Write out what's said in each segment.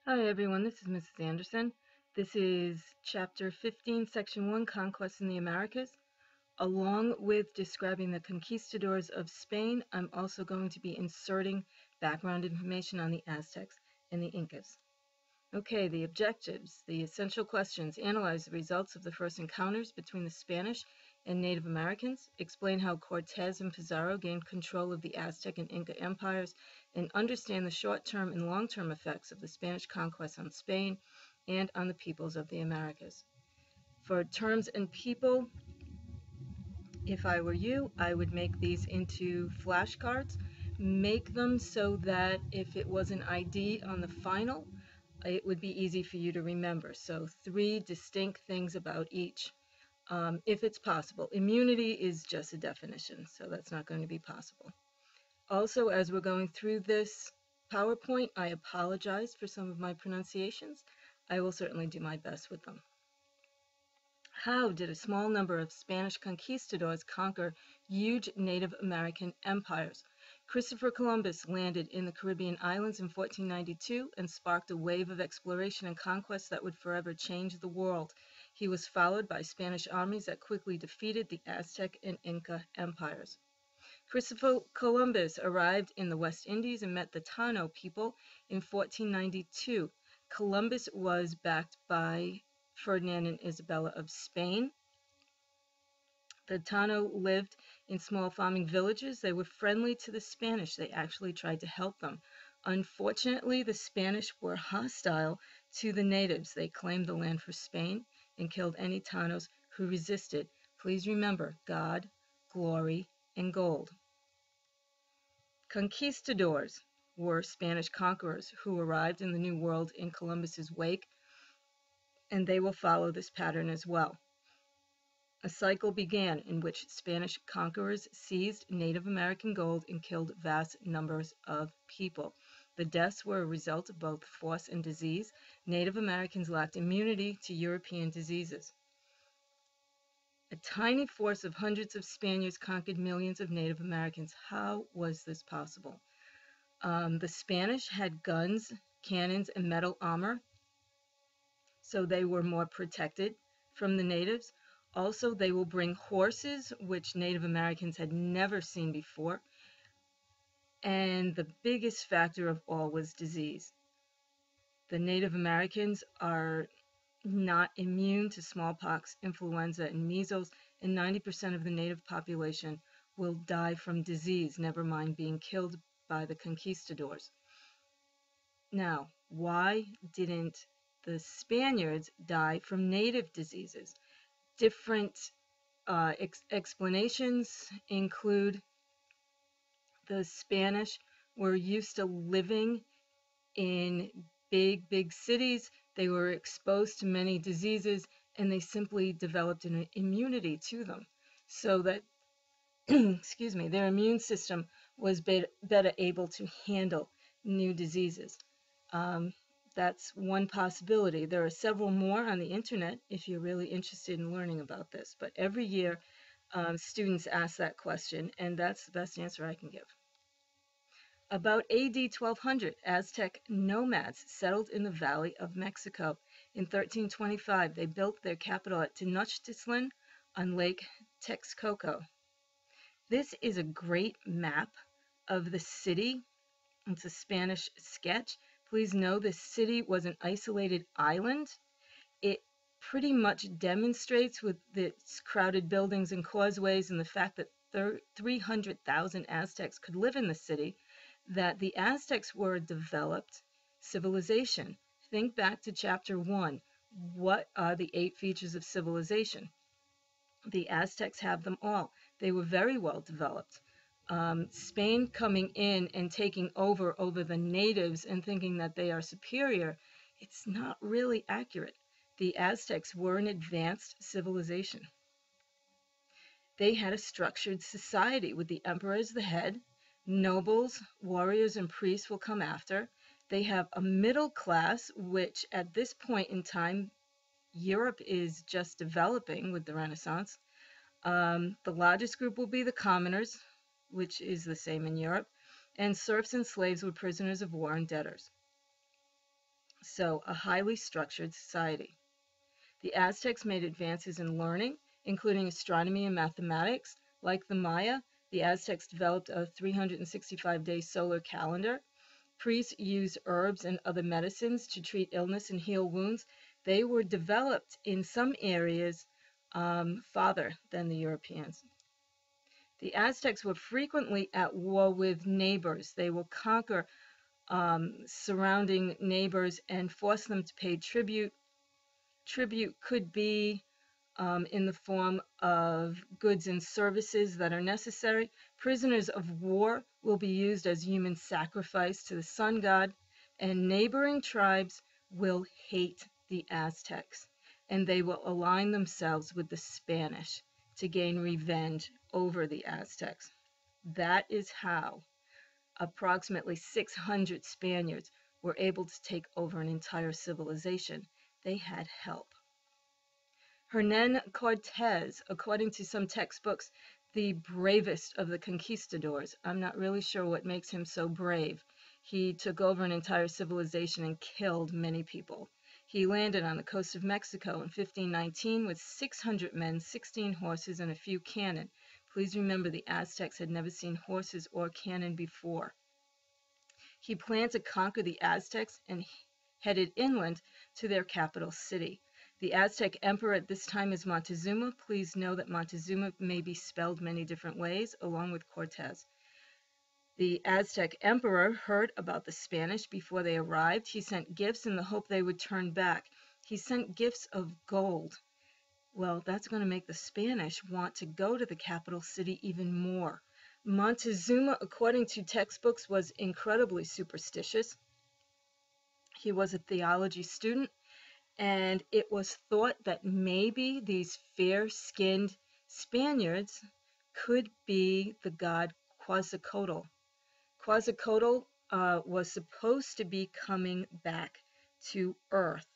Hi everyone, this is Mrs. Anderson. This is Chapter 15, Section 1, Conquest in the Americas. Along with describing the conquistadors of Spain, I'm also going to be inserting background information on the Aztecs and the Incas. Okay, the objectives, the essential questions: analyze the results of the first encounters between the Spanish and Native Americans, explain how Cortez and Pizarro gained control of the Aztec and Inca empires, and understand the short-term and long-term effects of the Spanish conquest on Spain and on the peoples of the Americas. For terms and people, if I were you, I would make these into flashcards. Make them so that if it was an ID on the final, it would be easy for you to remember. So 3 distinct things about each, if it's possible. Immunity is just a definition, so that's not going to be possible. Also, as we're going through this PowerPoint, I apologize for some of my pronunciations. I will certainly do my best with them. How did a small number of Spanish conquistadors conquer huge Native American empires? Christopher Columbus landed in the Caribbean islands in 1492 and sparked a wave of exploration and conquest that would forever change the world. He was followed by Spanish armies that quickly defeated the Aztec and Inca empires. Christopher Columbus arrived in the West Indies and met the Tano people in 1492. Columbus was backed by Ferdinand and Isabella of Spain. The Tano lived in small farming villages. They were friendly to the Spanish. They actually tried to help them. Unfortunately, the Spanish were hostile to the natives. They claimed the land for Spain and killed any Tanos who resisted. Please remember, God, glory, and gold. Conquistadors were Spanish conquerors who arrived in the New World in Columbus's wake, and they will follow this pattern as well. A cycle began in which Spanish conquerors seized Native American gold and killed vast numbers of people. The deaths were a result of both force and disease. Native Americans lacked immunity to European diseases. A tiny force of hundreds of Spaniards conquered millions of Native Americans. How was this possible? The Spanish had guns, cannons, and metal armor, so they were more protected from the natives. Also, they will bring horses, which Native Americans had never seen before. And the biggest factor of all was disease. The Native Americans are not immune to smallpox, influenza, and measles, and 90% of the native population will die from disease, never mind being killed by the conquistadors. Now, why didn't the Spaniards die from native diseases? Different explanations include the Spanish were used to living in big cities. They were exposed to many diseases, and they simply developed an immunity to them, so that excuse me, their immune system was better able to handle new diseases. That's one possibility. There are several more on the internet if you're really interested in learning about this. But every year, students ask that question, and that's the best answer I can give. About AD 1200, Aztec nomads settled in the Valley of Mexico. In 1325, they built their capital at Tenochtitlan on Lake Texcoco. This is a great map of the city. It's a Spanish sketch. Please know this city was an isolated island. It pretty much demonstrates with its crowded buildings and causeways and the fact that 300,000 Aztecs could live in the city, that the Aztecs were a developed civilization. Think back to Chapter 1. What are the 8 features of civilization? The Aztecs have them all. They were very well developed. Spain coming in and taking over the natives and thinking that they are superior, it's not really accurate. The Aztecs were an advanced civilization. They had a structured society with the emperor as the head. Nobles, warriors, and priests will come after. They have a middle class, which at this point in time, Europe is just developing with the Renaissance. The largest group will be the commoners, which is the same in Europe, and serfs and slaves were prisoners of war and debtors. So, a highly structured society. The Aztecs made advances in learning, including astronomy and mathematics. Like the Maya, the Aztecs developed a 365-day solar calendar. Priests used herbs and other medicines to treat illness and heal wounds. They were developed in some areas farther than the Europeans. The Aztecs were frequently at war with neighbors. They will conquer surrounding neighbors and force them to pay tribute. Tribute could be in the form of goods and services that are necessary. Prisoners of war will be used as human sacrifice to the sun god, and neighboring tribes will hate the Aztecs, and they will align themselves with the Spanish to gain revenge over the Aztecs. That is how approximately 600 Spaniards were able to take over an entire civilization. They had help. Hernan Cortez, according to some textbooks, the bravest of the conquistadors. I'm not really sure what makes him so brave. He took over an entire civilization and killed many people. He landed on the coast of Mexico in 1519 with 600 men, 16 horses, and a few cannon. Please remember the Aztecs had never seen horses or cannon before. He planned to conquer the Aztecs and headed inland to their capital city. The Aztec emperor at this time is Montezuma. Please know that Montezuma may be spelled many different ways, along with Cortez. The Aztec emperor heard about the Spanish before they arrived. He sent gifts in the hope they would turn back. He sent gifts of gold. Well, that's going to make the Spanish want to go to the capital city even more. Montezuma, according to textbooks, was incredibly superstitious. He was a theology student, and it was thought that maybe these fair-skinned Spaniards could be the god Quetzalcoatl. Quetzalcoatl was supposed to be coming back to Earth,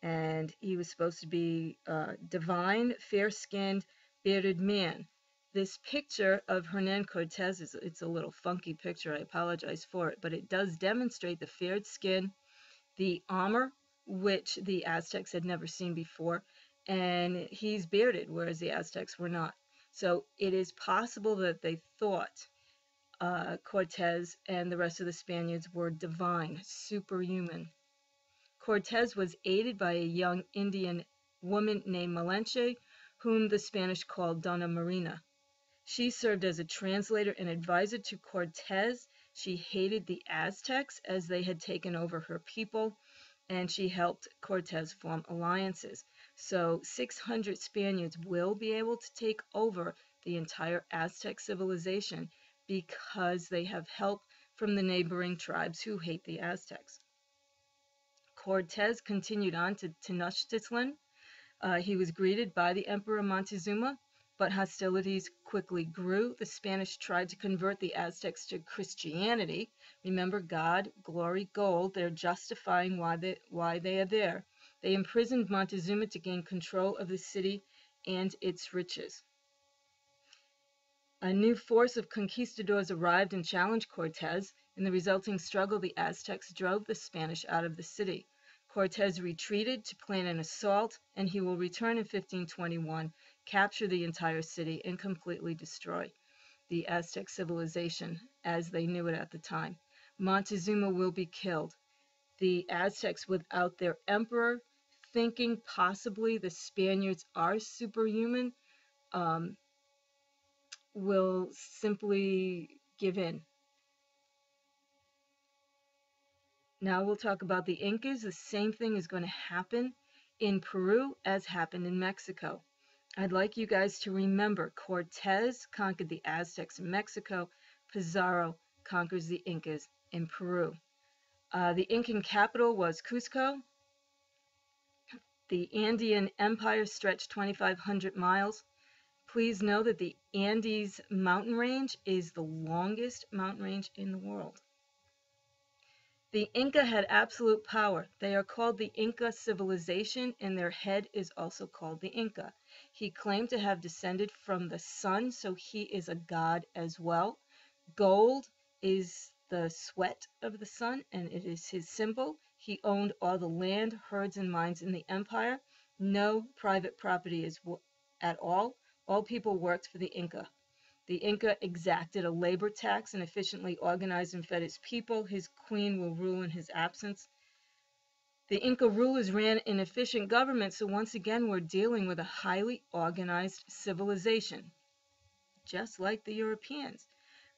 and he was supposed to be divine, fair-skinned, bearded man. This picture of Hernan Cortez it's a little funky picture. I apologize for it, but it does demonstrate the fair skin, the armor, which the Aztecs had never seen before, and he's bearded, whereas the Aztecs were not. So it is possible that they thought Cortez and the rest of the Spaniards were divine, superhuman. Cortez was aided by a young Indian woman named Malinche, whom the Spanish called Dona Marina. She served as a translator and advisor to Cortez. She hated the Aztecs as they had taken over her people, and she helped Cortez form alliances. So 600 Spaniards will be able to take over the entire Aztec civilization because they have help from the neighboring tribes who hate the Aztecs. Cortez continued on to Tenochtitlan. He was greeted by the Emperor Montezuma, but hostilities quickly grew. The Spanish tried to convert the Aztecs to Christianity. Remember, God, glory, gold. They're justifying why they are there. They imprisoned Montezuma to gain control of the city and its riches. A new force of conquistadors arrived and challenged Cortez. In the resulting struggle, the Aztecs drove the Spanish out of the city. Cortez retreated to plan an assault, and he will return in 1521, capture the entire city, and completely destroy the Aztec civilization as they knew it at the time. Montezuma will be killed. The Aztecs, without their emperor, thinking possibly the Spaniards are superhuman, will simply give in. Now we'll talk about the Incas. The same thing is going to happen in Peru as happened in Mexico. I'd like you guys to remember Cortez conquered the Aztecs in Mexico. Pizarro conquers the Incas in Peru. The Incan capital was Cusco. The Andean Empire stretched 2,500 miles. Please know that the Andes mountain range is the longest mountain range in the world. The Inca had absolute power. They are called the Inca civilization, and their head is also called the Inca. He claimed to have descended from the sun, so he is a god as well. Gold is the sweat of the sun, and it is his symbol. He owned all the land, herds, and mines in the empire. No private property at all. All people worked for the Inca. The Inca exacted a labor tax and efficiently organized and fed his people. His queen will rule in his absence. The Inca rulers ran an efficient government, so once again we're dealing with a highly organized civilization, just like the Europeans.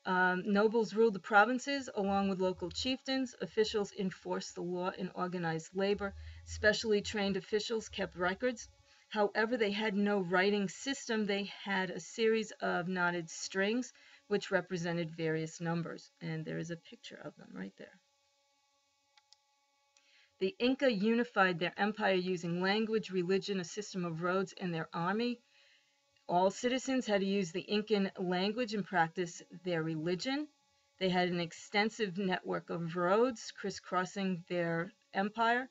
Nobles ruled the provinces along with local chieftains. Officials enforced the law and organized labor. Specially trained officials kept records. However, they had no writing system. They had a series of knotted strings which represented various numbers. And there is a picture of them right there. The Inca unified their empire using language, religion, a system of roads, and their army. All citizens had to use the Incan language and practice their religion. They had an extensive network of roads crisscrossing their empire.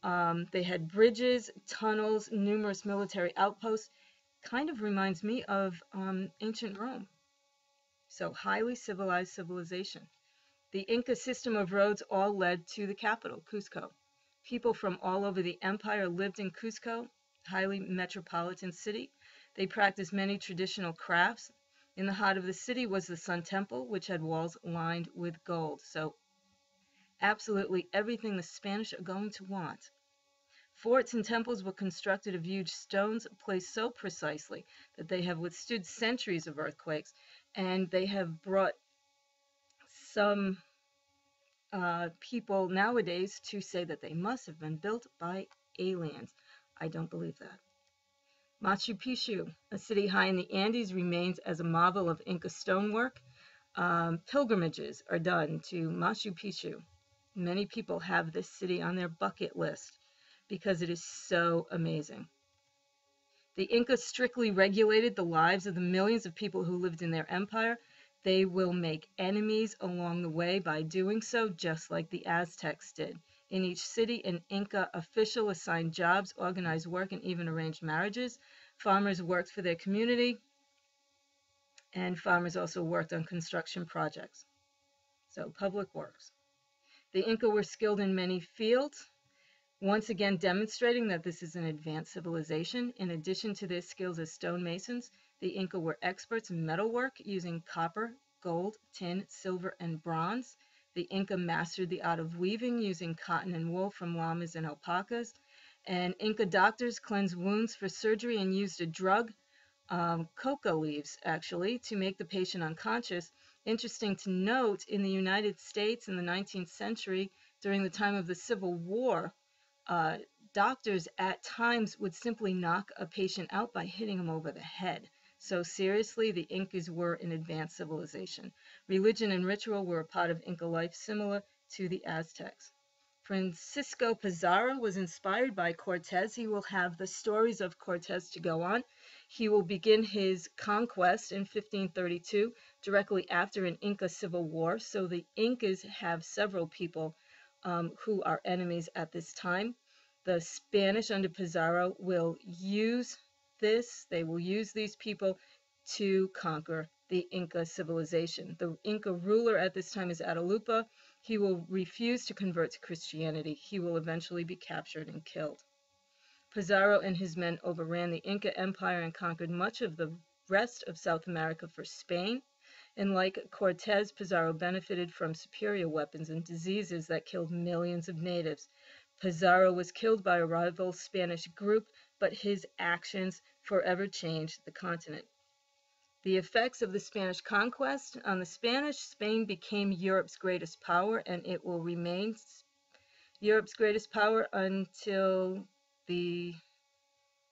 They had bridges, tunnels, numerous military outposts. Kind of reminds me of ancient Rome. So highly civilized civilization. The Inca system of roads all led to the capital, Cusco. People from all over the empire lived in Cusco, highly metropolitan city. They practiced many traditional crafts. In the heart of the city was the Sun Temple, which had walls lined with gold. So absolutely everything the Spanish are going to want. Forts and temples were constructed of huge stones placed so precisely that they have withstood centuries of earthquakes, and they have brought some people nowadays to say that they must have been built by aliens. I don't believe that. Machu Picchu, a city high in the Andes, remains as a marvel of Inca stonework. Pilgrimages are done to Machu Picchu. Many people have this city on their bucket list because it is so amazing. The Incas strictly regulated the lives of the millions of people who lived in their empire. They will make enemies along the way by doing so, just like the Aztecs did. In each city, an Inca official assigned jobs, organized work, and even arranged marriages. Farmers worked for their community, and farmers also worked on construction projects. So, public works. The Inca were skilled in many fields, once again demonstrating that this is an advanced civilization. In addition to their skills as stonemasons, the Inca were experts in metalwork using copper, gold, tin, silver, and bronze. The Inca mastered the art of weaving using cotton and wool from llamas and alpacas. And Inca doctors cleansed wounds for surgery and used a drug, coca leaves actually, to make the patient unconscious. Interesting to note, in the United States in the 19th century, during the time of the Civil War, doctors at times would simply knock a patient out by hitting him over the head. So seriously, the Incas were an advanced civilization. Religion and ritual were a part of Inca life similar to the Aztecs. Francisco Pizarro was inspired by Cortez. He will have the stories of Cortez to go on. He will begin his conquest in 1532, directly after an Inca civil war. So the Incas have several people who are enemies at this time. The Spanish under Pizarro will use this. They will use these people to conquer the Inca civilization. The Inca ruler at this time is Atahualpa. He will refuse to convert to Christianity. He will eventually be captured and killed. Pizarro and his men overran the Inca Empire and conquered much of the rest of South America for Spain. And like Cortez, Pizarro benefited from superior weapons and diseases that killed millions of natives. Pizarro was killed by a rival Spanish group, but his actions forever changed the continent. The effects of the Spanish conquest on the Spanish: Spain became Europe's greatest power, and it will remain Europe's greatest power until the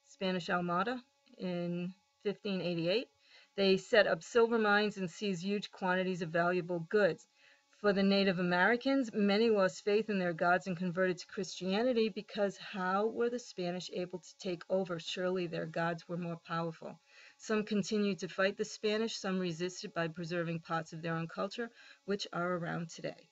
Spanish Armada in 1588. They set up silver mines and seized huge quantities of valuable goods. For the Native Americans, many lost faith in their gods and converted to Christianity because how were the Spanish able to take over? Surely their gods were more powerful. Some continued to fight the Spanish, some resisted by preserving parts of their own culture, which are around today.